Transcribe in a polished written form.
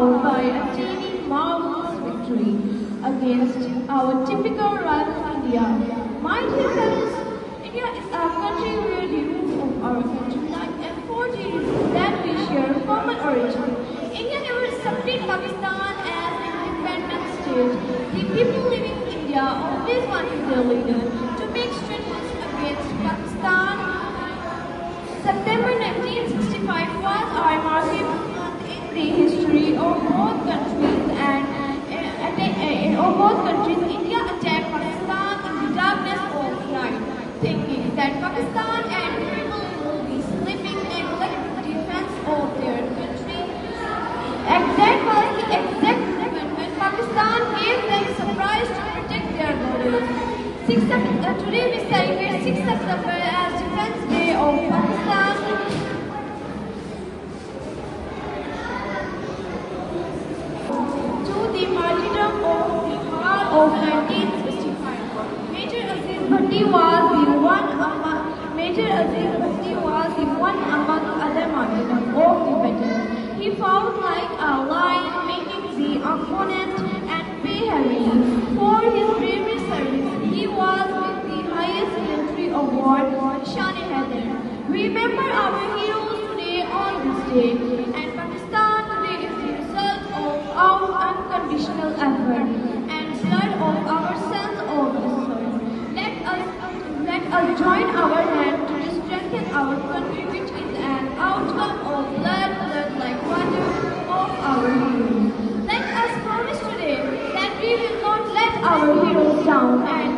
proud by attaining marvelous victory against our typical rival India. My dear parents, India is our country where the roots of our country lie and 40 reasons that we share common origin. India never accepted Pakistan as an independent state. The people living in India always wanted their leader to make strength against Pakistan. September 1965 was our marking month in the history of both countries India attacked Pakistan in the darkness of night, thinking that Pakistan and the people will be sleeping and neglect the defense of their country. And that was the exact moment when Pakistan gave them surprise to protect their borders. Today we celebrate 6 September as Defense Day of Pakistan. To the martyrdom of the war of 1965. Major Aziz Bhatti was the one among other martyrs of the battle. He fought like a lion, making the opponent and pay heavily for his bravery service. He was with the highest military award, Shane-e-Haider. Remember our heroes today on this day, and Pakistan today is the result of our unconditional effort and blood of our sons of the soil. Let us join our hand to strengthen our country, which is an outcome of blood like water of our heroes. Let us promise today that we will not let our heroes down and